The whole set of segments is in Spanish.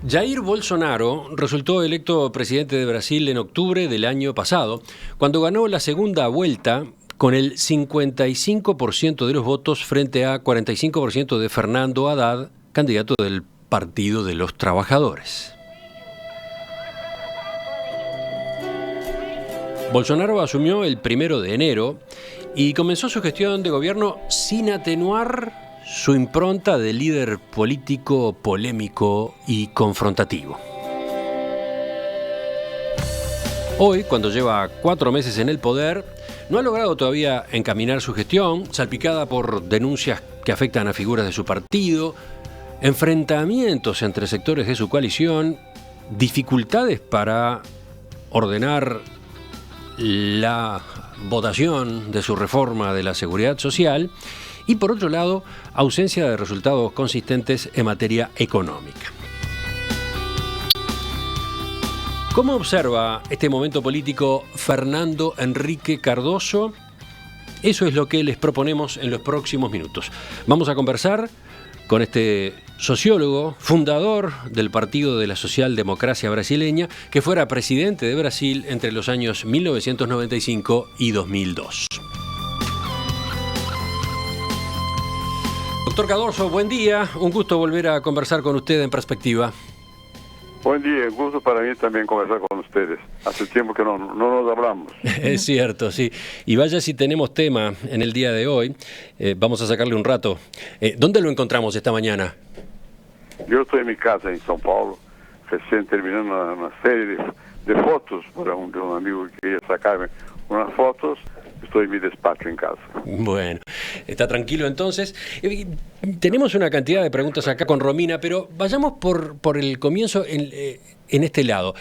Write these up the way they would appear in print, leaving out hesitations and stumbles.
Jair Bolsonaro resultó electo presidente de Brasil en octubre del año pasado, cuando ganó la segunda vuelta con el 55% de los votos frente a 45% de Fernando Haddad, candidato del Partido de los Trabajadores. Bolsonaro asumió el 1 de enero y comenzó su gestión de gobierno sin atenuar su impronta de líder político, polémico y confrontativo. Hoy, cuando lleva 4 meses en el poder, no ha logrado todavía encaminar su gestión, salpicada por denuncias que afectan a figuras de su partido, enfrentamientos entre sectores de su coalición, dificultades para ordenar la votación de su reforma de la seguridad social y, por otro lado, ausencia de resultados consistentes en materia económica. ¿Cómo observa este momento político Fernando Henrique Cardoso? Eso es lo que les proponemos en los próximos minutos. Vamos a conversar con este sociólogo, fundador del Partido de la Socialdemocracia Brasileña, que fuera presidente de Brasil entre los años 1995 y 2002. Doctor Cardoso, buen día. Un gusto volver a conversar con usted en Perspectiva. Buen día, un gusto para mí también conversar con ustedes. Hace tiempo que no nos hablamos. Es cierto, sí. Y vaya si tenemos tema en el día de hoy. Vamos a sacarle un rato. ¿Dónde lo encontramos esta mañana? Yo estoy en mi casa en São Paulo, recién terminando una serie de fotos para un amigo que quería sacarme unas fotos. Estoy en mi despacho en casa. Bueno, está tranquilo entonces. Tenemos una cantidad de preguntas acá con Romina, pero vayamos por el comienzo en este lado.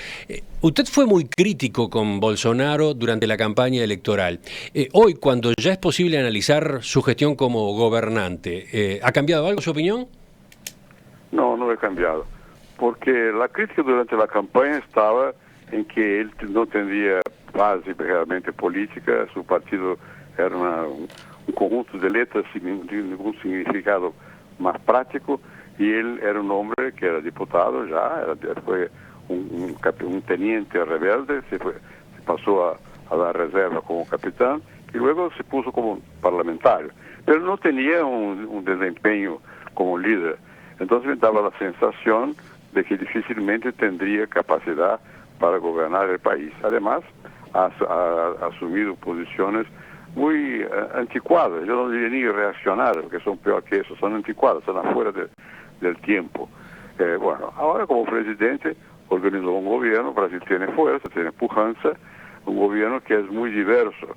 Usted fue muy crítico con Bolsonaro durante la campaña electoral. Hoy, cuando ya es posible analizar su gestión como gobernante, ¿ha cambiado algo su opinión? No he cambiado. Porque la crítica durante la campaña estaba en que él no tendría base realmente política, su partido era un conjunto de letras sin ningún significado más práctico, y él era un hombre que era diputado ya, fue un teniente rebelde, se pasó a la reserva como capitán y luego se puso como parlamentario, pero no tenía un desempeño como líder. Entonces me daba la sensación de que difícilmente tendría capacidad para gobernar el país. Además, ha asumido posiciones muy anticuadas, yo no diría ni reaccionarias, porque son peor que eso, son anticuadas, son afuera del tiempo. Bueno, ahora como presidente organizó un gobierno, Brasil tiene fuerza, tiene pujanza, un gobierno que es muy diverso,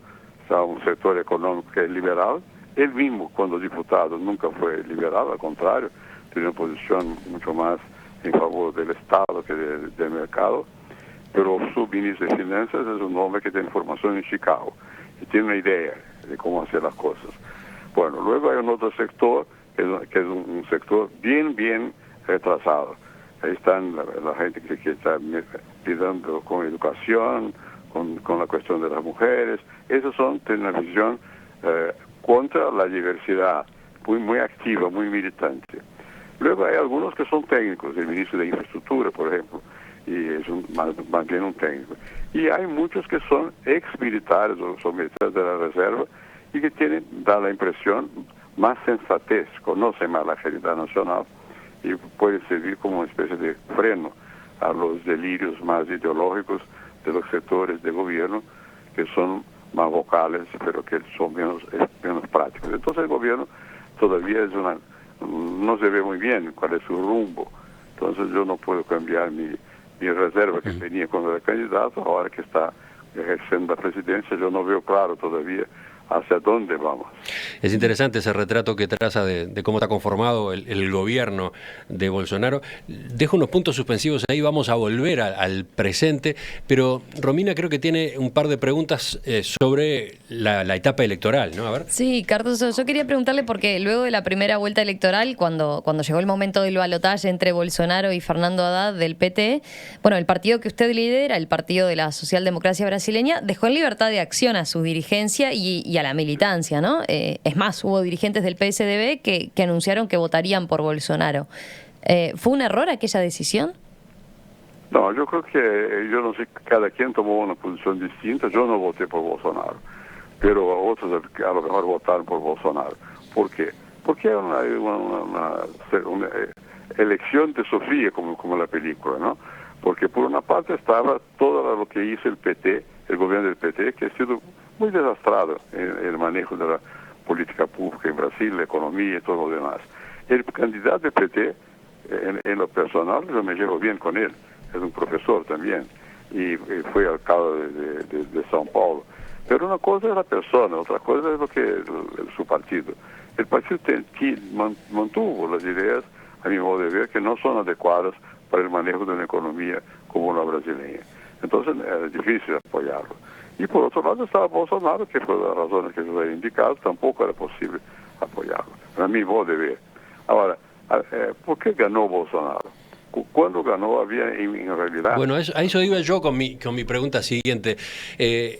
está un sector económico que es liberal, él mismo cuando diputado nunca fue liberal, al contrario, tiene una posición mucho más en favor del Estado que del mercado, pero su ministro de Finanzas es un hombre que tiene formación en Chicago y tiene una idea de cómo hacer las cosas. Bueno, luego hay un otro sector que es un sector bien retrasado. Ahí están la gente que está pidiendo con educación, con la cuestión de las mujeres. Esos tienen una visión contra la diversidad, muy activa, muy militante. Luego hay algunos que son técnicos, el ministro de Infraestructura, por ejemplo, y es más bien un técnico. Y hay muchos que son ex-militares o son militares de la reserva y que da la impresión más sensatez, conocen más la realidad nacional y puede servir como una especie de freno a los delirios más ideológicos de los sectores de gobierno que son más vocales, pero que son menos prácticos. Entonces el gobierno todavía no se ve muy bien cuál es su rumbo. Entonces yo no puedo cambiar mi reserva que tenía cuando era candidato, ahora que está ejerciendo la presidencia, yo no veo claro todavía hacia dónde vamos. Es interesante ese retrato que traza de cómo está conformado el gobierno de Bolsonaro. Dejo unos puntos suspensivos ahí, vamos a volver al presente, pero Romina creo que tiene un par de preguntas sobre la etapa electoral, ¿no? A ver. Sí, Cardoso, yo quería preguntarle porque luego de la primera vuelta electoral, cuando llegó el momento del balotaje entre Bolsonaro y Fernando Haddad del PT, bueno, el partido que usted lidera, el Partido de la Socialdemocracia Brasileña, dejó en libertad de acción a su dirigencia y a la militancia, ¿no? Es más, hubo dirigentes del PSDB que anunciaron que votarían por Bolsonaro. ¿Fue un error aquella decisión? No, yo creo que, yo no sé, cada quien tomó una posición distinta. Yo no voté por Bolsonaro, pero otros a lo mejor votaron por Bolsonaro. ¿Por qué? Porque es una elección de Sofía, como la película, ¿no? Porque por una parte estaba todo lo que hizo el PT, el gobierno del PT, que ha sido muy desastrado en el manejo de la política pública en Brasil, la economía y todo lo demás. El candidato del PT, en lo personal, yo me llevo bien con él, es un profesor también, y fue alcalde de São Paulo. Pero una cosa es la persona, otra cosa es lo que su partido. El partido mantuvo las ideas, a mi modo de ver, que no son adecuadas para el manejo de una economía como la brasileña. Entonces era difícil apoyarlo. Y por otro lado estaba Bolsonaro, que por las razones que yo he indicado, tampoco era posible apoyarlo, a mi modo de ver. Ahora, ¿por qué ganó Bolsonaro? Cuando ganó había en realidad... Bueno, a eso iba yo con mi pregunta siguiente.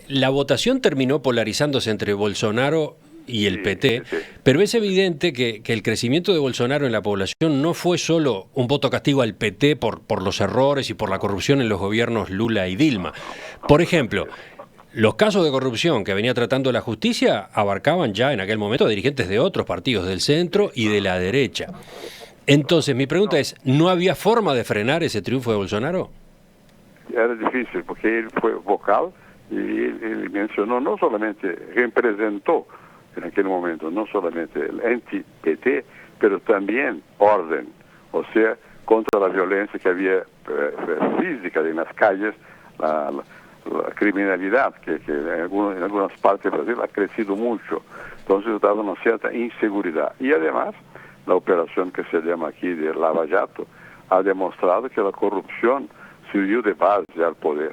La votación terminó polarizándose entre Bolsonaro y el PT, sí. pero es evidente que el crecimiento de Bolsonaro en la población no fue solo un voto castigo al PT por los errores y por la corrupción en los gobiernos Lula y Dilma. Por ejemplo, los casos de corrupción que venía tratando la justicia abarcaban ya en aquel momento a dirigentes de otros partidos del centro y de la derecha. Entonces, mi pregunta es, ¿no había forma de frenar ese triunfo de Bolsonaro? Era difícil, porque él fue vocal y él mencionó, no solamente representó en aquel momento, no solamente el anti-PT, pero también orden, o sea, contra la violencia que había física en las calles, la criminalidad que en algunas partes de Brasil ha crecido mucho. Entonces daba una cierta inseguridad. Y además, la operación que se llama aquí de Lava Jato ha demostrado que la corrupción sirvió de base al poder.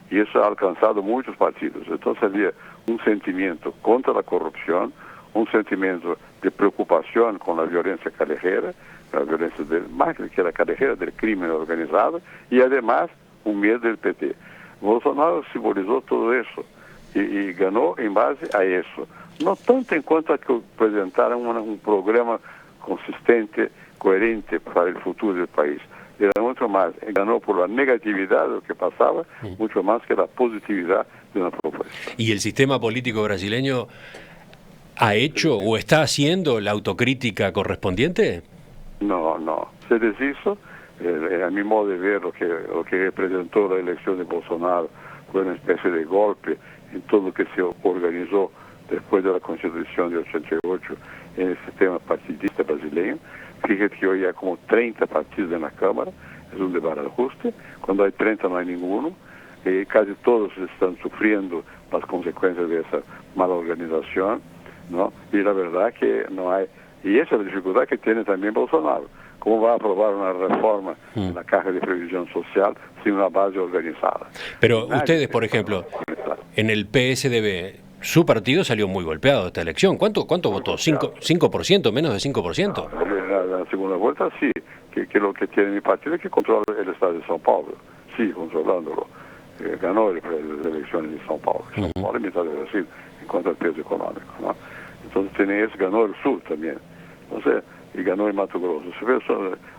Y eso ha alcanzado muchos partidos. Entonces había un sentimiento contra la corrupción, un sentimiento de preocupación con la violencia callejera, la violencia más que la callejera, del crimen organizado, y además un miedo del PT. Bolsonaro simbolizó todo eso y ganó en base a eso. No tanto en cuanto a que presentaran un programa consistente, coherente para el futuro del país. Era mucho más, ganó por la negatividad de lo que pasaba, mucho más que la positividad de una propuesta. ¿Y el sistema político brasileño ha hecho o está haciendo la autocrítica correspondiente? No, se deshizo. A mi modo de ver, lo que representó la elección de Bolsonaro fue una especie de golpe en todo lo que se organizó después de la Constitución de 88 en el sistema partidista brasileño. Fíjate que hoy hay como 30 partidos en la Cámara, es un desbarajuste. Cuando hay 30 no hay ninguno. Casi todos están sufriendo las consecuencias de esa mala organización, ¿no? Y la verdad que no hay... Y esa es la dificultad que tiene también Bolsonaro. ¿Cómo va a aprobar una reforma en la Caja de Previsión Social sin una base organizada? Pero ustedes, por ejemplo, en el PSDB, su partido salió muy golpeado de esta elección. ¿Cuánto votó? ¿5%? ¿Menos de 5%? La segunda vuelta sí, que lo que tiene mi partido es que controla el estado de São Paulo. Sí, controlándolo. Ganó las elecciones de São Paulo. São Paulo es mitad de Brasil en cuanto al peso económico, ¿no? Entonces tiene eso, ganó el sur también. Entonces, y ganó en Mato Grosso.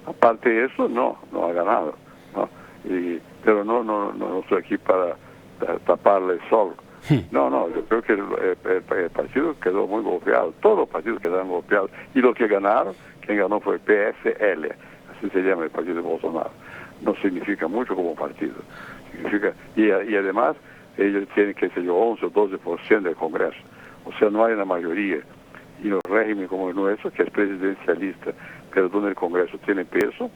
Aparte de eso, no ha ganado, ¿no? Pero no estoy aquí para taparle el sol. No, yo creo que el partido quedó muy golpeado, todos los partidos quedaron golpeados, y los que ganaron, quien ganó fue el PSL, así se llama el partido de Bolsonaro. No significa mucho como partido, significa, y además ellos tienen, qué sé yo, 11 o 12% del Congreso, o sea, no hay una mayoría. Y un régimen como el nuestro, que es presidencialista, pero donde el Congreso tiene peso,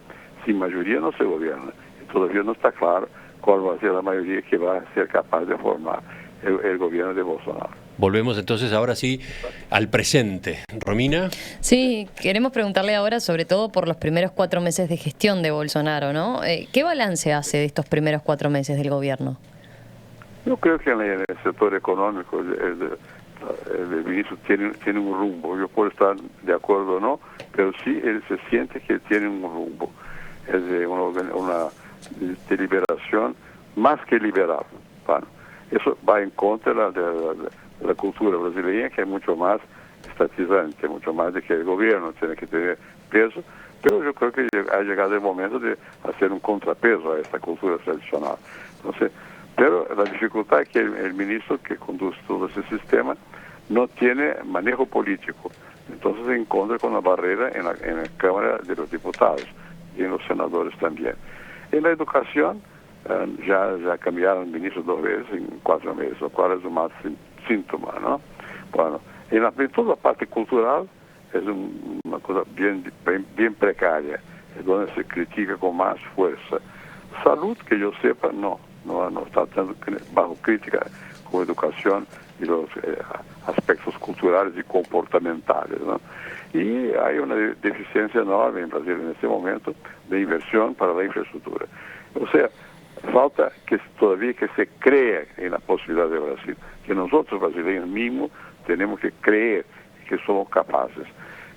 sin mayoría no se gobierna. Y todavía no está claro cuál va a ser la mayoría que va a ser capaz de formar el gobierno de Bolsonaro. Volvemos entonces ahora sí al presente. Romina. Sí, queremos preguntarle ahora sobre todo por los primeros 4 meses de gestión de Bolsonaro, ¿no? ¿Qué balance hace de estos primeros 4 meses del gobierno? Yo creo que en el sector económico el ministro tiene un rumbo. Yo puedo estar de acuerdo o no, pero sí él se siente que tiene un rumbo. Es de una deliberación más que liberal. Bueno, eso va en contra de la cultura brasileña, que es mucho más estatizante, mucho más de que el gobierno tiene que tener peso, pero yo creo que ha llegado el momento de hacer un contrapeso a esta cultura tradicional. Entonces, pero la dificultad es que el ministro que conduce todo ese sistema no tiene manejo político, entonces se encuentra con la barrera en la Cámara de los Diputados y en los senadores también. En la educación, ya cambiaron ministros 2 veces en 4 meses, lo cual es un mal síntoma, ¿no? Bueno, en toda la parte cultural es una cosa bien precaria, es donde se critica con más fuerza. Salud, que yo sepa, no está tan bajo crítica como educación y los aspectos culturales y comportamentales, ¿no? Y hay una deficiencia enorme en Brasil en este momento de inversión para la infraestructura. O sea, falta que todavía que se crea en la posibilidad de Brasil, que nosotros brasileños mismos tenemos que creer que somos capaces.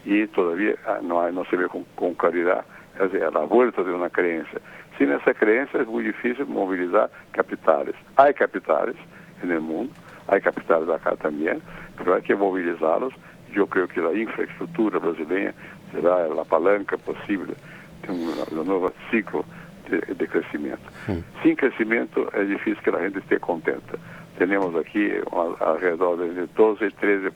Y todavía no se ve con claridad, es decir, a la vuelta de una creencia. Sin esa creencia es muy difícil movilizar capitales. Hay capitales en el mundo, hay capitales acá también, pero hay que movilizarlos. Yo creo que la infraestructura brasileña será la palanca posible de un nuevo ciclo de crecimiento. Sin crecimiento es difícil que la gente esté contenta. Tenemos aquí alrededor de 12 y 13%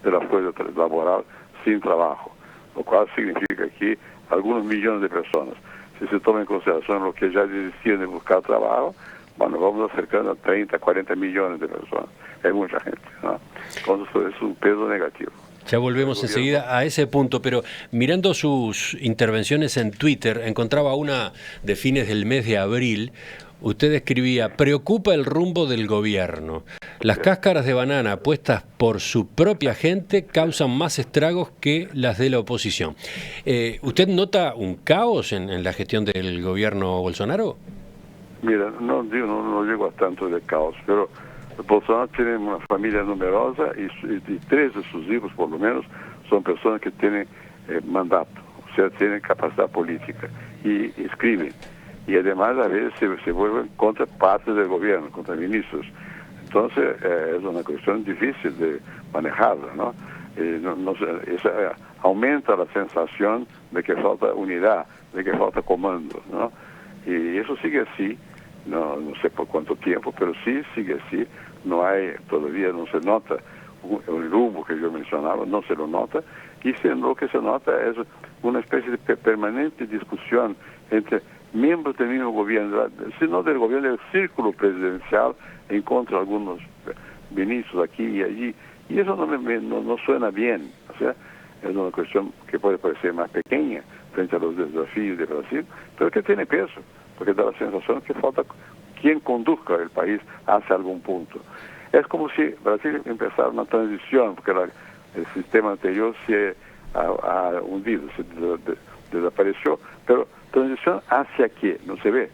de la fuerza laboral sin trabajo, lo cual significa que algunos millones de personas, si se toma en consideración lo que ya desistían de buscar trabajo, bueno, vamos acercando a 30, 40 millones de personas. Es mucha gente, ¿no? Entonces es un peso negativo. Ya volvemos enseguida a ese punto, pero mirando sus intervenciones en Twitter, encontraba una de fines del mes de abril. Usted escribía: preocupa el rumbo del gobierno. Las cáscaras de banana puestas por su propia gente causan más estragos que las de la oposición. ¿Usted nota un caos en la gestión del gobierno Bolsonaro? Mira, no llego a tanto de caos, pero Bolsonaro tiene una familia numerosa y 3 de sus hijos, por lo menos, son personas que tienen mandato, o sea, tienen capacidad política y escriben. Y además a veces se vuelven contra partes del gobierno, contra ministros. Entonces es una cuestión difícil de manejarla, ¿no? Aumenta la sensación de que falta unidad, de que falta comando, ¿no? Y eso sigue así, no sé por cuánto tiempo, pero sí sigue así. Todavía no se nota el rumbo que yo mencionaba, no se lo nota, y lo que se nota es una especie de permanente discusión entre miembros del mismo gobierno, sino del gobierno del círculo presidencial, en contra de algunos ministros aquí y allí, y eso no suena bien. O sea, es una cuestión que puede parecer más pequeña frente a los desafíos de Brasil, pero que tiene peso, porque da la sensación que falta quien conduzca el país hacia algún punto. Es como si Brasil empezara una transición, porque el sistema anterior se ha hundido, desapareció, pero transición hacia qué, no se ve.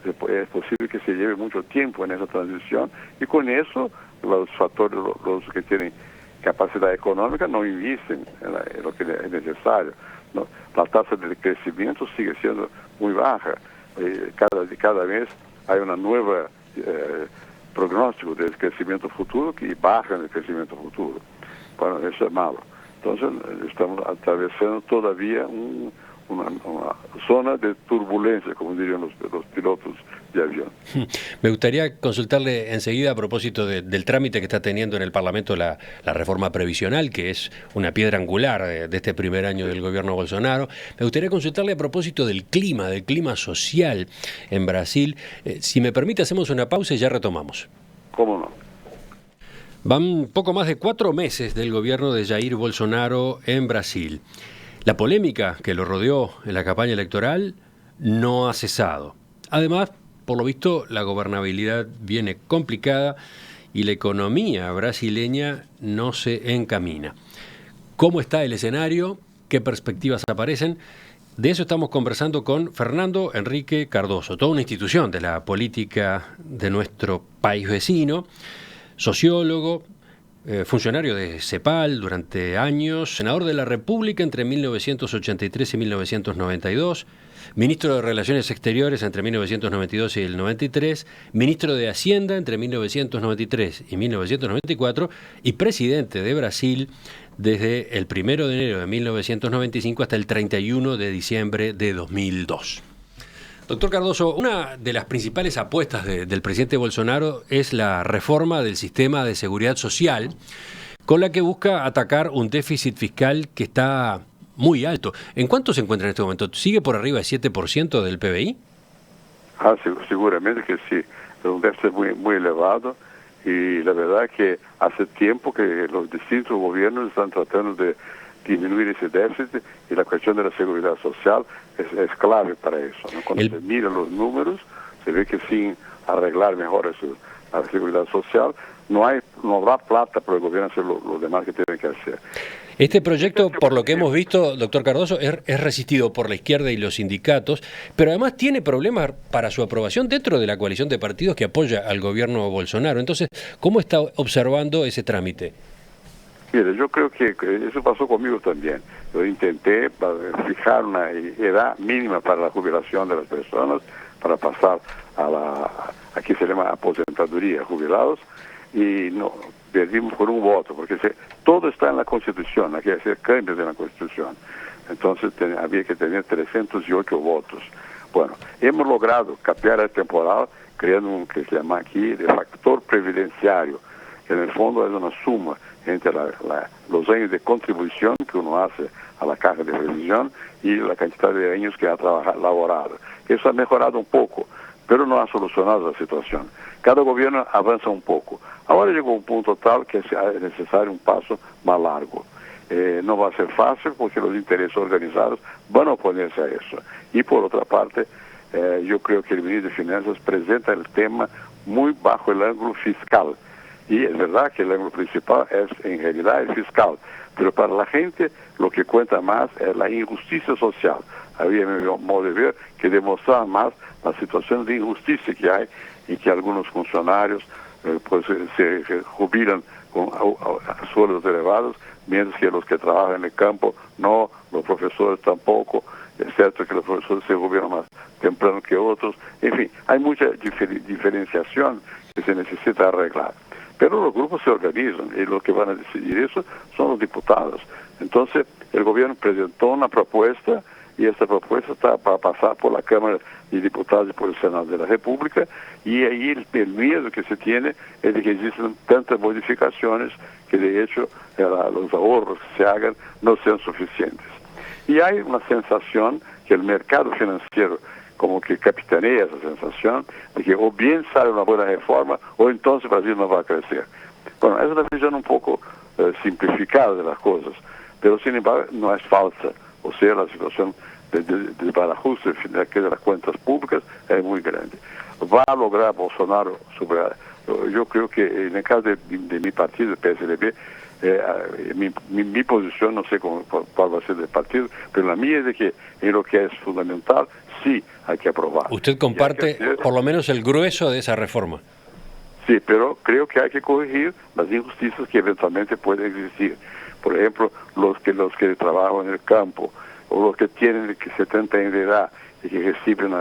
Es posible que se lleve mucho tiempo en esa transición y con eso los factores, los que tienen capacidad económica no invisten en lo que es necesario, ¿no? La tasa de crecimiento sigue siendo muy baja. Cada vez hay una nueva pronóstico del crecimiento futuro que baja en el crecimiento futuro. Bueno, eso es malo. Entonces estamos atravesando todavía una zona de turbulencia, como dirían los pilotos de avión. Me gustaría consultarle enseguida a propósito del trámite que está teniendo en el Parlamento la reforma previsional, que es una piedra angular de este primer año del gobierno Bolsonaro. Me gustaría consultarle a propósito del clima social en Brasil. Si me permite, hacemos una pausa y ya retomamos. ¿Cómo no? Van poco más de 4 meses del gobierno de Jair Bolsonaro en Brasil. La polémica que lo rodeó en la campaña electoral no ha cesado. Además, por lo visto, la gobernabilidad viene complicada y la economía brasileña no se encamina. ¿Cómo está el escenario? ¿Qué perspectivas aparecen? De eso estamos conversando con Fernando Henrique Cardoso, toda una institución de la política de nuestro país vecino, sociólogo, funcionario de CEPAL durante años, senador de la República entre 1983 y 1992, ministro de Relaciones Exteriores entre 1992 y el 93, ministro de Hacienda entre 1993 y 1994 y presidente de Brasil desde el 1 de enero de 1995 hasta el 31 de diciembre de 2002. Doctor Cardoso, una de las principales apuestas del presidente Bolsonaro es la reforma del sistema de seguridad social, con la que busca atacar un déficit fiscal que está muy alto. ¿En cuánto se encuentra en este momento? ¿Sigue por arriba del 7% del PBI? Seguramente que sí. Es un déficit muy elevado y la verdad que hace tiempo que los distintos gobiernos están tratando de disminuir ese déficit y la cuestión de la seguridad social es clave para eso, ¿no? Cuando se miran los números, se ve que sin arreglar mejor la seguridad social, no habrá plata para el gobierno hacer lo demás que tiene que hacer. Este proyecto, por lo que hemos visto, doctor Cardoso, es resistido por la izquierda y los sindicatos, pero además tiene problemas para su aprobación dentro de la coalición de partidos que apoya al gobierno Bolsonaro. Entonces, ¿cómo está observando ese trámite? Mire, yo creo que eso pasó conmigo también. Yo intenté fijar una edad mínima para la jubilación de las personas, para pasar aquí se llama aposentadoría, jubilados, y no perdimos por un voto, porque todo está en la Constitución, hay que hacer cambios en la Constitución. Entonces había que tener 308 votos. Bueno, hemos logrado capear el temporal creando un que se llama aquí de factor previdenciario, que en el fondo es una suma entre los años de contribución que uno hace a la caja de previsión y la cantidad de años que ha laborado. Eso ha mejorado un poco, pero no ha solucionado la situación. Cada gobierno avanza un poco. Ahora llegó un punto tal que es necesario un paso más largo. No va a ser fácil porque los intereses organizados van a oponerse a eso. Y por otra parte, yo creo que el ministro de Finanzas presenta el tema muy bajo el ángulo fiscal. Y es verdad que el ángulo principal es en realidad el fiscal, pero para la gente lo que cuenta más es la injusticia social. Había, mi modo de ver, que demostrar más la situación de injusticia que hay y que algunos funcionarios pues se jubilan con sueldos elevados, mientras que los que trabajan en el campo no, los profesores tampoco. Es cierto que los profesores se jubilan más temprano que otros. En fin, hay mucha diferenciación que se necesita arreglar. Pero los grupos se organizan y los que van a decidir eso son los diputados. Entonces, el gobierno presentó una propuesta y esta propuesta está para pasar por la Cámara de Diputados y por el Senado de la República, y ahí el miedo que se tiene es de que existen tantas modificaciones que de hecho los ahorros que se hagan no sean suficientes. Y hay una sensación que el mercado financiero como que capitanea esa sensación de que o bien sale una buena reforma o entonces Brasil no va a crecer. Bueno, es una visión un poco simplificada de las cosas, pero sin embargo no es falsa. O sea, la situación del barajuste de las cuentas públicas es muy grande. Va a lograr Bolsonaro superar. Yo creo que en el caso de mi partido, el PSDB, mi posición, no sé cuál va a ser del partido, pero la mía es de que en lo que es fundamental, sí hay que aprobar. ¿Usted comparte por lo menos el grueso de esa reforma? Sí, pero creo que hay que corregir las injusticias que eventualmente pueden existir. Por ejemplo, los que trabajan en el campo, o los que tienen 70 años de edad y que reciben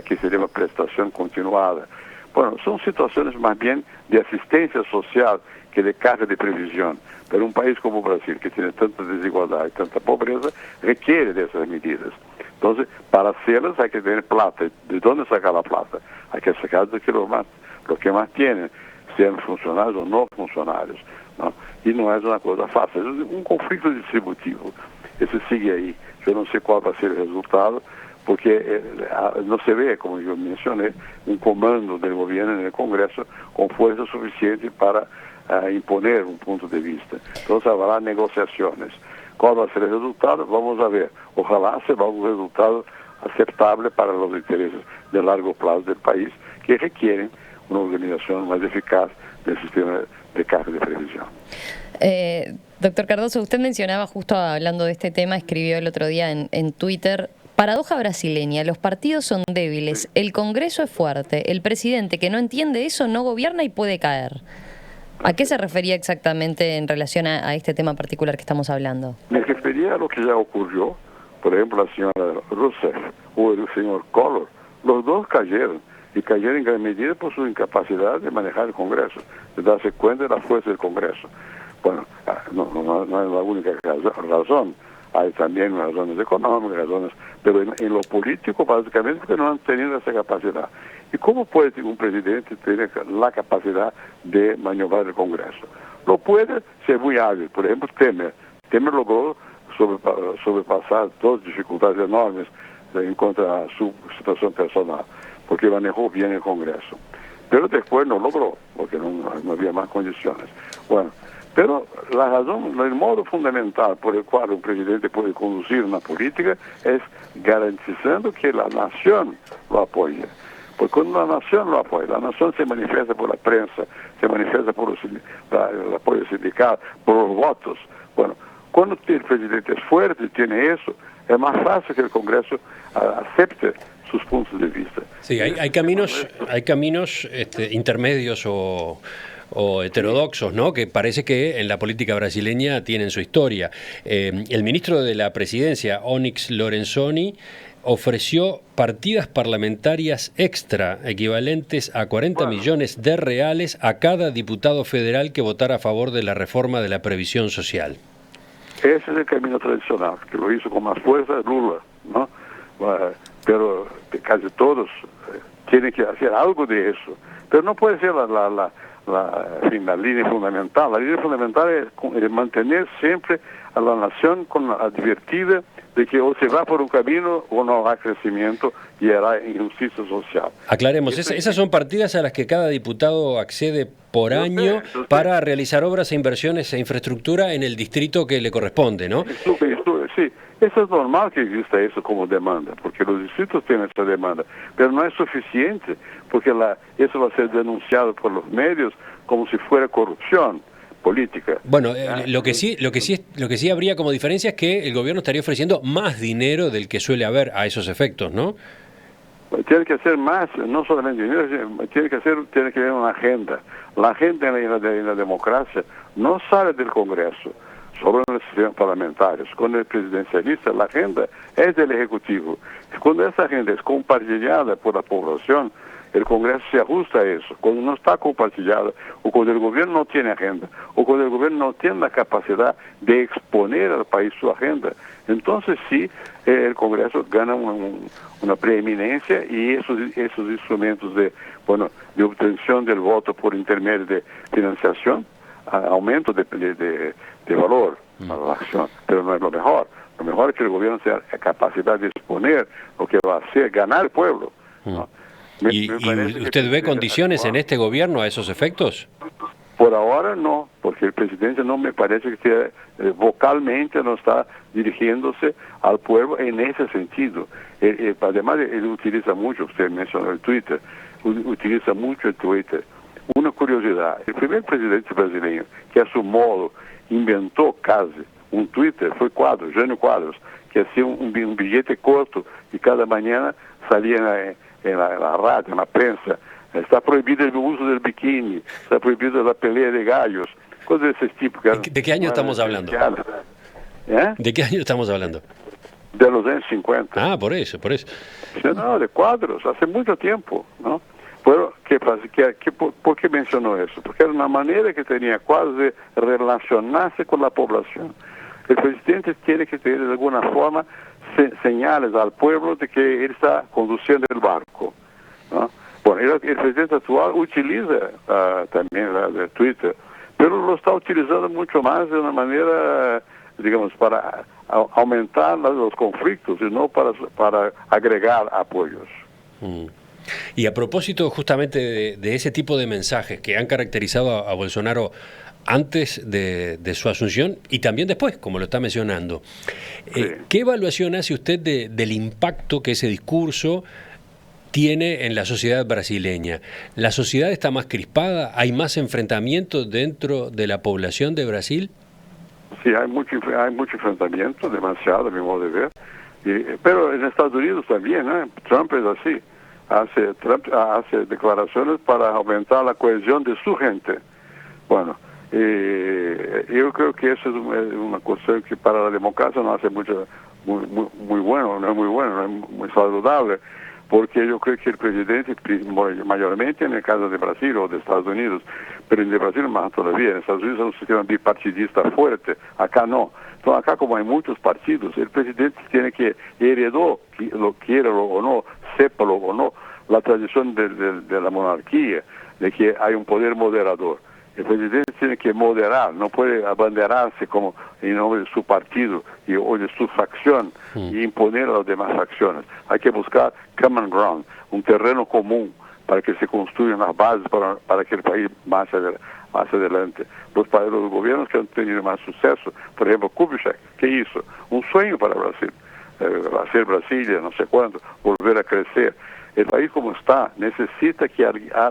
que se llama prestación continuada. Bueno, son situaciones más bien de asistencia social que de carga de previsión. Pero un país como Brasil, que tiene tanta desigualdad y tanta pobreza, requiere de esas medidas. Entonces, para hacerlas hay que tener plata. ¿De dónde sacar la plata? Hay que sacar de lo que más tienen, sean funcionarios o no funcionarios, ¿no? Y no es una cosa fácil, es un conflicto distributivo. Ese sigue ahí. Yo no sé cuál va a ser el resultado, porque no se ve, como yo mencioné, un comando del gobierno en el Congreso con fuerza suficiente para imponer un punto de vista. Entonces habrá negociaciones. ¿Cuál va a ser el resultado? Vamos a ver. Ojalá se va un resultado aceptable para los intereses de largo plazo del país, que requieren una organización más eficaz del sistema de caja de previsión. Doctor Cardoso, usted mencionaba, justo hablando de este tema, escribió el otro día en Twitter: paradoja brasileña, los partidos son débiles, el Congreso es fuerte, el presidente que no entiende eso no gobierna y puede caer. ¿A qué se refería exactamente en relación a este tema particular que estamos hablando? Me refería a lo que ya ocurrió, por ejemplo, la señora Rousseff o el señor Collor. Los dos cayeron, y cayeron en gran medida por su incapacidad de manejar el Congreso, de darse cuenta de la fuerza del Congreso. Bueno, no es la única razón. Hay también razones económicas, pero en lo político básicamente porque no han tenido esa capacidad. ¿Y cómo puede un presidente tener la capacidad de maniobrar el Congreso? Lo puede ser muy hábil. Por ejemplo, Temer. Temer logró sobrepasar dos dificultades enormes en contra de su situación personal, porque manejó bien el Congreso. Pero después no logró, porque no había más condiciones. Bueno, pero la razón, el modo fundamental por el cual un presidente puede conducir una política es garantizando que la nación lo apoye. Porque cuando la nación lo apoya, la nación se manifiesta por la prensa, se manifiesta por el apoyo sindical, por los votos. Bueno, cuando el presidente es fuerte y tiene eso, es más fácil que el Congreso acepte sus puntos de vista. Sí, hay caminos intermedios o heterodoxos, ¿no? Que parece que en la política brasileña tienen su historia. El ministro de la Presidencia, Onyx Lorenzoni, ofreció partidas parlamentarias extra equivalentes a 40 millones de reales a cada diputado federal que votara a favor de la reforma de la previsión social. Ese es el camino tradicional, que lo hizo con más fuerza Lula, ¿no? Pero casi todos tienen que hacer algo de eso. Pero no puede ser la línea fundamental. La línea fundamental es mantener siempre a la nación advertida de que o se va por un camino o no habrá crecimiento y habrá injusticia social. Aclaremos, esas son partidas a las que cada diputado accede por año para realizar obras e inversiones e infraestructura en el distrito que le corresponde, ¿no? Sí, eso es normal que exista eso como demanda, porque los distritos tienen esa demanda, pero no es suficiente, porque eso va a ser denunciado por los medios como si fuera corrupción política. Bueno, lo que sí habría como diferencia es que el gobierno estaría ofreciendo más dinero del que suele haber a esos efectos, ¿no? Tiene que hacer más, no solamente dinero, tiene que haber una agenda. La agenda en la democracia no sale del Congreso, solo en los sistemas parlamentarios. Cuando es presidencialista, la agenda es del Ejecutivo. Cuando esa agenda es compartillada por la población, el Congreso se ajusta a eso. Cuando no está compartillada, o cuando el gobierno no tiene agenda, o cuando el gobierno no tiene la capacidad de exponer al país su agenda, entonces sí, el Congreso gana una preeminencia y esos instrumentos de obtención del voto por intermedio de financiación, aumento de valor a la acción, pero no es lo mejor. Lo mejor es que el gobierno tenga la capacidad de exponer lo que va a hacer ganar el pueblo, ¿no? ¿Y usted ve condiciones en este gobierno a esos efectos? Por ahora no, porque el presidente no me parece que vocalmente no está dirigiéndose al pueblo en ese sentido. Además, él utiliza mucho, usted mencionó el Twitter, utiliza mucho el Twitter. Una curiosidad, el primer presidente brasileño que a su modo inventó casi un Twitter fue Jânio Quadros, que hacía un billete corto y cada mañana salía en la radio, en la prensa. Está prohibido el uso del bikini, está prohibido la pelea de gallos, cosas de ese tipo. ¿De qué año estamos hablando? ¿De qué año estamos hablando? De los años 50. Ah, por eso. No, de Quadros, hace mucho tiempo, ¿no? Pero, ¿por qué mencionó eso? Porque era una manera que tenía Quadros de relacionarse con la población. El presidente tiene que tener de alguna forma señales al pueblo de que él está conduciendo el barco, ¿no? Bueno, el presidente actual utiliza también el Twitter, pero lo está utilizando mucho más de una manera, digamos, para aumentar los conflictos y no para agregar apoyos. Y a propósito justamente de ese tipo de mensajes que han caracterizado a Bolsonaro antes de su asunción y también después, como lo está mencionando, ¿qué evaluación hace usted del impacto que ese discurso tiene en la sociedad brasileña? ¿La sociedad está más crispada? ¿Hay más enfrentamientos dentro de la población de Brasil? Sí, hay mucho enfrentamiento, demasiado, a mi modo de ver. Pero en Estados Unidos también, ¿eh? Trump es así. Trump hace declaraciones para aumentar la cohesión de su gente. Bueno, yo creo que eso es una cuestión que para la democracia no hace muy bueno, no es muy bueno, no es muy saludable. porque yo creo que el presidente, mayormente en el caso de Brasil o de Estados Unidos, pero en de Brasil más todavía, en Estados Unidos es un sistema bipartidista fuerte, acá no. Entonces acá como hay muchos partidos, el presidente tiene que heredó, lo quiera o no, sépalo o no, la tradición de la monarquía, de que hay un poder moderador. El presidente tiene que moderar, no puede abanderarse como en nombre de su partido o de su facción y imponer a las demás facciones. Hay que buscar common ground, un terreno común para que se construyan las bases para que el país más adelante. Los gobiernos que han tenido más suceso, por ejemplo, Kubitschek, ¿qué hizo? Un sueño para Brasil, hacer Brasilia, no sé cuánto, volver a crecer. El país como está necesita que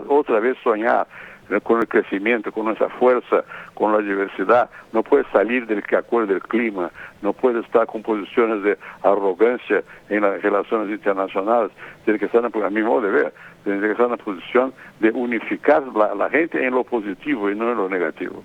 otra vez soñar con el crecimiento, con esa fuerza, con la diversidad. No puede salir del acuerdo del clima, no puede estar con posiciones de arrogancia en las relaciones internacionales. Tiene que estar, a mi modo de ver, tiene que estar en la posición de unificar la gente en lo positivo y no en lo negativo.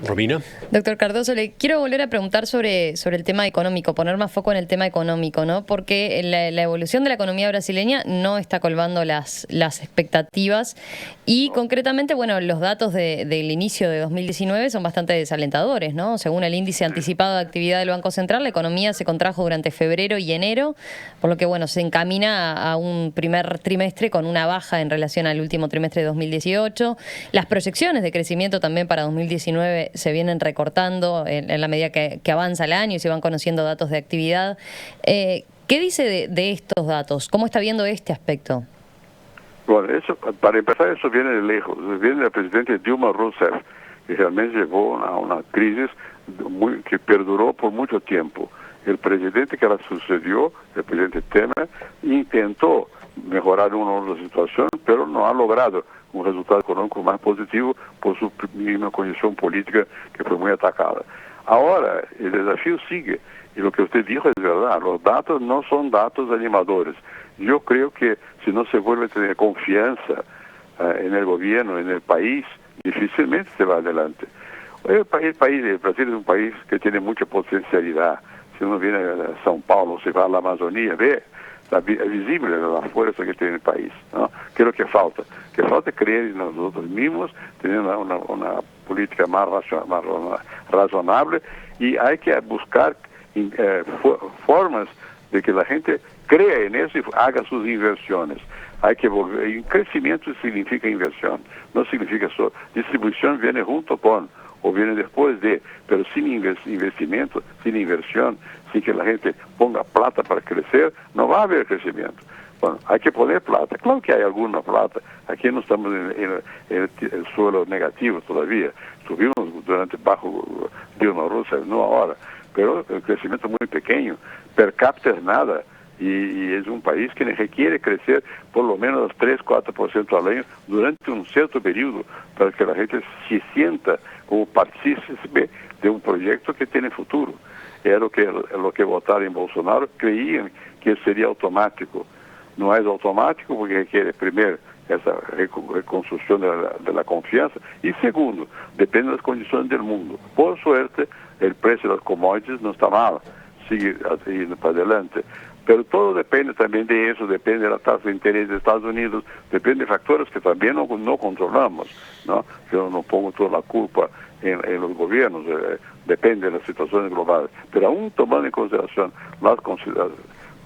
Romina. Doctor Cardoso, le quiero volver a preguntar sobre el tema económico, poner más foco en el tema económico, ¿no? Porque la evolución de la economía brasileña no está colmando las expectativas y concretamente, bueno, los datos del inicio de 2019 son bastante desalentadores, ¿no? Según el índice anticipado de actividad del Banco Central, la economía se contrajo durante febrero y enero, por lo que, bueno, se encamina a un primer trimestre con una baja en relación al último trimestre de 2018. Las proyecciones de crecimiento también para 2019 se vienen recortando en la medida que avanza el año y se van conociendo datos de actividad. ¿Qué dice de estos datos? ¿Cómo está viendo este aspecto? Bueno, eso, para empezar, eso viene de lejos. Viene del presidente Dilma Rousseff, que realmente llevó a una crisis que perduró por mucho tiempo. El presidente que la sucedió, el presidente Temer, intentó mejorar una situación, pero no ha logrado un resultado económico más positivo por su misma condición política que fue muy atacada. Ahora, el desafío sigue, y lo que usted dijo es verdad, los datos no son datos animadores. Yo creo que si no se vuelve a tener confianza en el gobierno, en el país, difícilmente se va adelante. El Brasil es un país que tiene mucha potencialidad. Si uno viene a São Paulo, se va a la Amazonía, ve, es visible la fuerza que tiene el país, ¿no? ¿Qué es lo que falta? Que falta creer en nosotros mismos, tener una política más razonable, y hay que buscar formas de que la gente crea en eso y haga sus inversiones. Hay que volver. Y crecimiento significa inversión, no significa solo. Distribución viene junto con, o viene después de, pero sin investimento, sin inversión, sin que la gente ponga plata para crecer, no va a haber crecimiento. Bueno, hay que poner plata. Claro que hay alguna plata. Aquí no estamos en el suelo negativo todavía. Subimos bajo Dilma Rousseff, no ahora, pero el crecimiento es muy pequeño. Per cápita es nada. Y es un país que requiere crecer por lo menos 3-4% al año durante un cierto periodo para que la gente se sienta como partícipe de un proyecto que tiene futuro. Era lo que votaron en Bolsonaro, creían que sería automático. No es automático porque requiere, primero, esa reconstrucción de la confianza y segundo, depende de las condiciones del mundo. Por suerte, el precio de las commodities no está mal, sigue yendo para adelante. Pero todo depende también de eso, depende de la tasa de interés de Estados Unidos, depende de factores que también no controlamos, ¿no? Yo no pongo toda la culpa en los gobiernos, depende de las situaciones globales. Pero aún tomando en consideración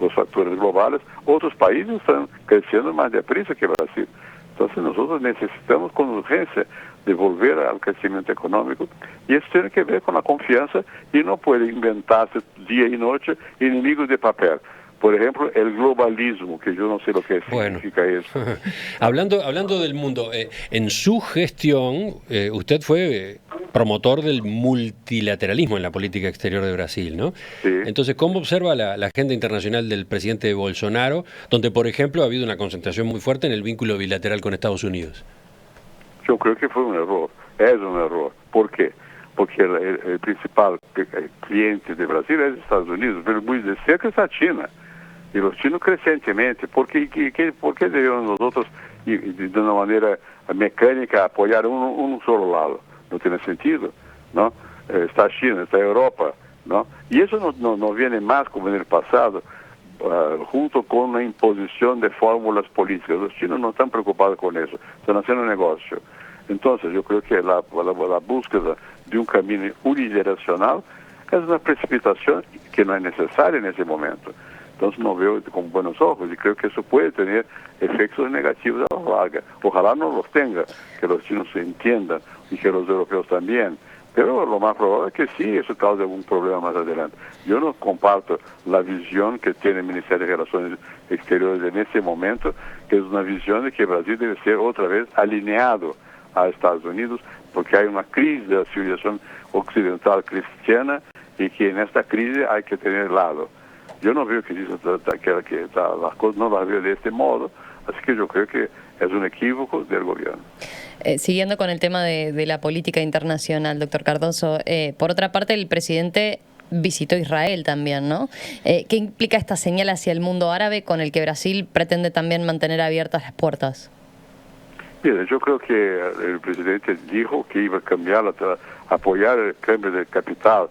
los factores globales, otros países están creciendo más deprisa que Brasil. Entonces nosotros necesitamos con urgencia de volver al crecimiento económico y eso tiene que ver con la confianza y no puede inventarse día y noche enemigos de papel. Por ejemplo, el globalismo, que yo no sé lo que significa eso. Hablando del mundo, en su gestión, usted fue promotor del multilateralismo en la política exterior de Brasil, ¿no? Sí. Entonces, ¿cómo observa la agenda internacional del presidente Bolsonaro, donde, por ejemplo, ha habido una concentración muy fuerte en el vínculo bilateral con Estados Unidos? Yo creo que fue un error, es un error. ¿Por qué? Porque el principal cliente de Brasil es Estados Unidos, pero muy de cerca es la China. Y los chinos crecientemente, ¿por qué debemos nosotros, de una manera mecánica, apoyar un solo lado? No tiene sentido, ¿no? Está China, está Europa, ¿no? Y eso no viene más como en el pasado, junto con una imposición de fórmulas políticas. Los chinos no están preocupados con eso, están haciendo negocio. Entonces yo creo que la búsqueda de un camino unidireccional es una precipitación que no es necesaria en ese momento. Entonces no veo con buenos ojos y creo que eso puede tener efectos negativos a la larga. Ojalá no los tenga, que los chinos se entiendan y que los europeos también. Pero lo más probable es que sí, eso cause algún problema más adelante. Yo no comparto la visión que tiene el Ministerio de Relaciones Exteriores en este momento, que es una visión de que Brasil debe ser otra vez alineado a Estados Unidos, porque hay una crisis de la civilización occidental cristiana y que en esta crisis hay que tener lado. Yo no veo que las cosas no las veo de este modo, así que yo creo que es un equívoco del gobierno. Siguiendo con el tema de la política internacional, doctor Cardoso, por otra parte el presidente visitó Israel también, ¿no? ¿Qué implica esta señal hacia el mundo árabe con el que Brasil pretende también mantener abiertas las puertas? Mire, yo creo que el presidente dijo que iba a cambiar, apoyar el cambio de capital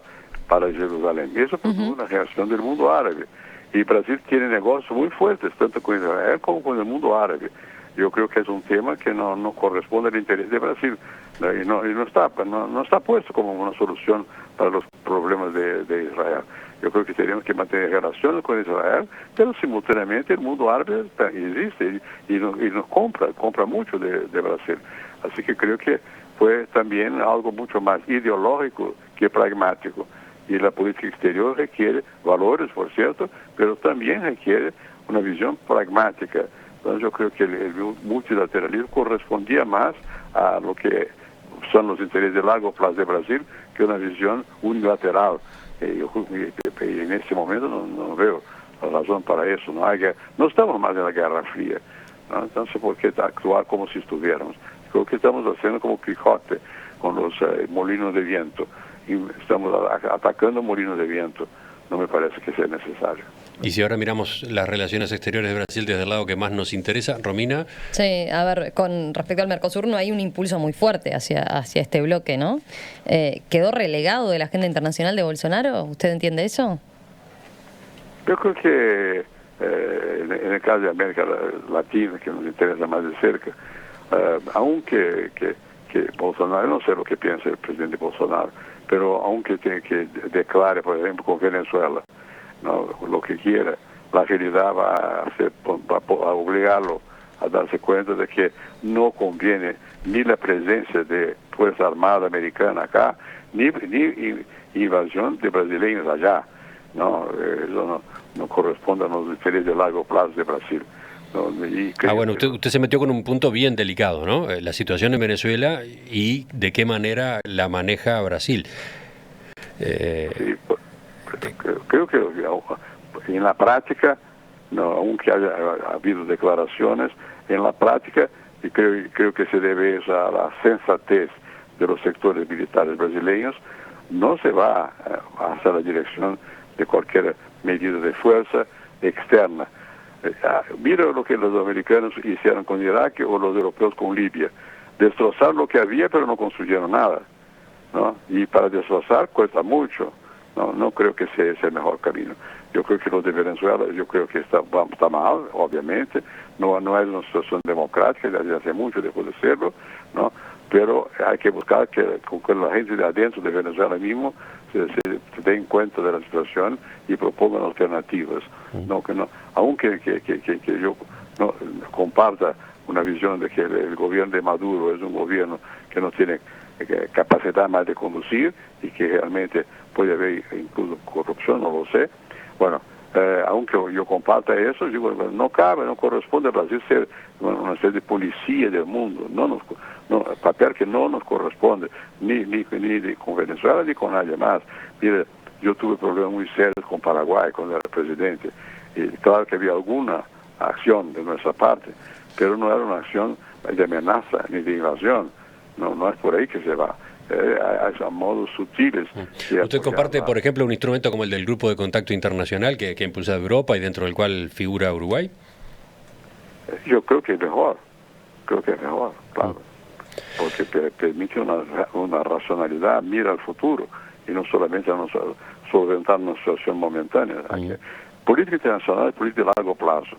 para Jerusalén. Y eso fue una reacción del mundo árabe. Y Brasil tiene negocios muy fuertes, tanto con Israel como con el mundo árabe. Yo creo que es un tema que no corresponde al interés de Brasil y no está puesto como una solución para los problemas de Israel. Yo creo que tenemos que mantener relaciones con Israel, pero simultáneamente el mundo árabe existe y nos compra mucho de Brasil. Así que creo que fue también algo mucho más ideológico que pragmático. Y la política exterior requiere valores, por cierto, pero también requiere una visión pragmática. Entonces yo creo que el multilateralismo correspondía más a lo que son los intereses de largo plazo de Brasil que una visión unilateral. Y en este momento no veo la razón para eso. No estamos más en la Guerra Fría, ¿no? Entonces, ¿por qué actuar como si estuviéramos? Creo que estamos haciendo como Quijote con los molinos de viento. Y estamos atacando molinos de viento. No me parece que sea necesario. Y si ahora miramos las relaciones exteriores de Brasil desde el lado que más nos interesa, Romina. Sí, a ver, con respecto al Mercosur no hay un impulso muy fuerte hacia este bloque, ¿no? ¿Quedó relegado de la agenda internacional de Bolsonaro? ¿Usted entiende eso? Yo creo que en el caso de América Latina, que nos interesa más de cerca, aunque Bolsonaro, no sé lo que piensa el presidente Bolsonaro, pero aunque tiene que declare, por ejemplo, con Venezuela, ¿no?, lo que quiera, la realidad va a obligarlo a darse cuenta de que no conviene ni la presencia de Fuerza Armada Americana acá, ni invasión de brasileños allá. No, eso no corresponde a los intereses de largo plazo de Brasil. Bueno, usted se metió con un punto bien delicado, ¿no? La situación en Venezuela y de qué manera la maneja Brasil. Sí, creo que en la práctica, no, aunque haya habido declaraciones, en la práctica y creo que se debe a la sensatez de los sectores militares brasileños, no se va hacia la dirección de cualquier medida de fuerza externa. Mira lo que los americanos hicieron con Irak o los europeos con Libia. Destrozar lo que había, pero no construyeron nada, ¿no? Y para destrozar cuesta mucho. No creo que sea ese el mejor camino. Yo creo que lo de Venezuela, yo creo que está mal, obviamente. No es una situación democrática, desde hace mucho dejó de serlo, ¿no? Pero hay que buscar que la gente de adentro de Venezuela mismo se den cuenta de la situación y propongan alternativas. Aunque yo no comparta una visión de que el gobierno de Maduro es un gobierno que no tiene capacidad más de conducir y que realmente puede haber incluso corrupción, no lo sé. Bueno, aunque yo comparta eso, digo, no corresponde a Brasil ser una especie de policía del mundo, papel que no nos corresponde, ni con Venezuela ni con nadie más. Mire, yo tuve problemas muy serios con Paraguay cuando era presidente, y claro que había alguna acción de nuestra parte, pero no era una acción de amenaza ni de invasión. No es por ahí que se va. Hay modos sutiles. ¿Usted comparte, por ejemplo, un instrumento como el del Grupo de Contacto Internacional que impulsa Europa y dentro del cual figura Uruguay? Yo creo que es mejor. Claro. Porque permite una racionalidad, mira al futuro y no solamente a solventar una situación momentánea. política internacional es política de largo plazo.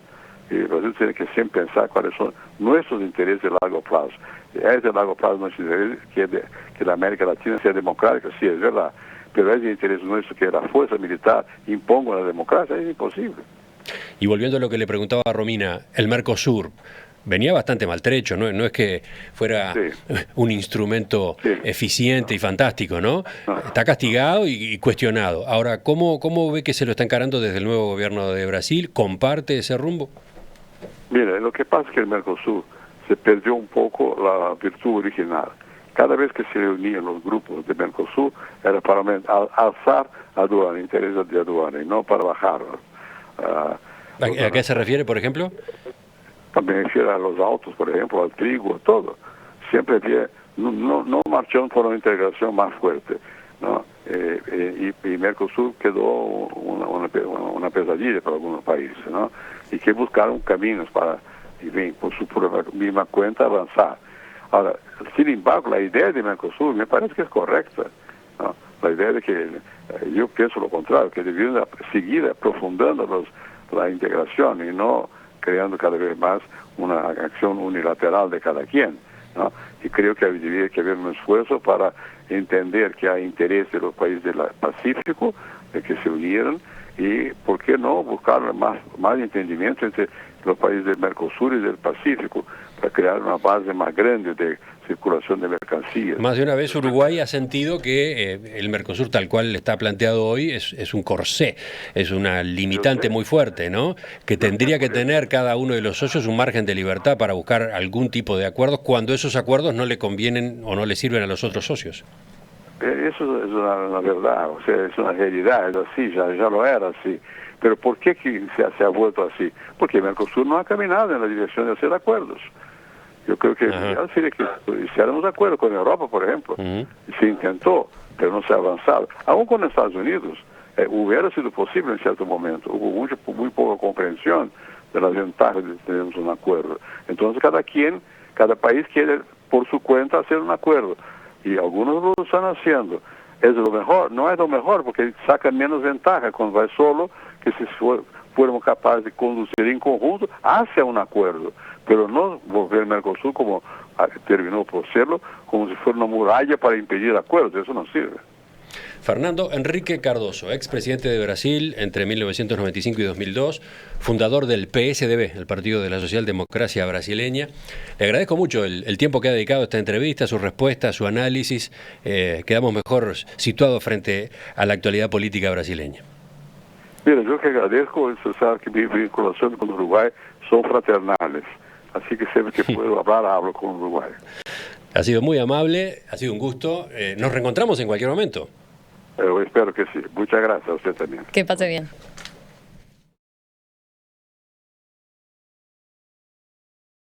Y Brasil tiene que siempre pensar cuáles son nuestros intereses de largo plazo. Es de largo plazo nuestro interés que la América Latina sea democrática, sí, es verdad. Pero es de interés nuestro que la fuerza militar imponga la democracia, es imposible. Y volviendo a lo que le preguntaba a Romina, el Mercosur venía bastante maltrecho, ¿no? No es que fuera un instrumento eficiente y fantástico, ¿no? Está castigado y cuestionado. Ahora, ¿cómo ve que se lo está encarando desde el nuevo gobierno de Brasil? ¿Comparte ese rumbo? Mira, lo que pasa es que el Mercosur se perdió un poco la virtud original. Cada vez que se reunían los grupos de Mercosur era para alzar aduana, intereses de aduana, y no para bajarlos. ¿A qué se refiere, por ejemplo? También refiere a los autos, por ejemplo, al trigo, a todo. Siempre había, no marcharon por una integración más fuerte, ¿no? Y Mercosur quedó una pesadilla para algunos países, ¿no? Y que buscaron caminos para, por su misma cuenta, avanzar. Ahora, sin embargo, la idea de Mercosur me parece que es correcta, ¿no? La idea de que, yo pienso lo contrario, que debieron seguir aprofundando la integración y no creando cada vez más una acción unilateral de cada quien, ¿no? Y creo que debería que haber un esfuerzo para entender que hay interés de los países del Pacífico de que se unieran y, ¿por qué no buscar más entendimiento entre los países del Mercosur y del Pacífico para crear una base más grande de circulación de mercancías? Más de una vez Uruguay ha sentido que el Mercosur tal cual está planteado hoy es un corsé, es una limitante muy fuerte, ¿no? Que tendría que tener cada uno de los socios un margen de libertad para buscar algún tipo de acuerdos cuando esos acuerdos no le convienen o no le sirven a los otros socios. Eso es una verdad, o sea, es una realidad, es así, ya lo era así. Pero ¿por qué que se ha vuelto así? Porque Mercosur no ha caminado en la dirección de hacer acuerdos. Yo creo que ideal sería que hiciéramos acuerdos con Europa, por ejemplo. Se intentó, pero no se ha avanzado. Aún con Estados Unidos, hubiera sido posible en cierto momento. Hubo muy poca comprensión de las ventajas de tener un acuerdo. Entonces cada país quiere por su cuenta hacer un acuerdo. Y algunos lo están haciendo. ¿Es lo mejor? No es lo mejor, porque sacan menos ventaja cuando va solo que si fuéramos capaces de conducir en conjunto hacia un acuerdo. Pero no volver el Mercosur como terminó por serlo, como si fuera una muralla para impedir acuerdos. Eso no sirve. Fernando Henrique Cardoso, expresidente de Brasil entre 1995 y 2002, fundador del PSDB, el Partido de la Socialdemocracia Brasileña. Le agradezco mucho el tiempo que ha dedicado a esta entrevista, su respuesta, su análisis. Quedamos mejor situados frente a la actualidad política brasileña. Mira, yo que agradezco, sabe que mi vinculación con Uruguay son fraternales. Así que siempre que puedo hablar, hablo con Uruguay. Ha sido muy amable, ha sido un gusto. Nos reencontramos en cualquier momento. Espero que sí. Muchas gracias a usted también. Que pase bien.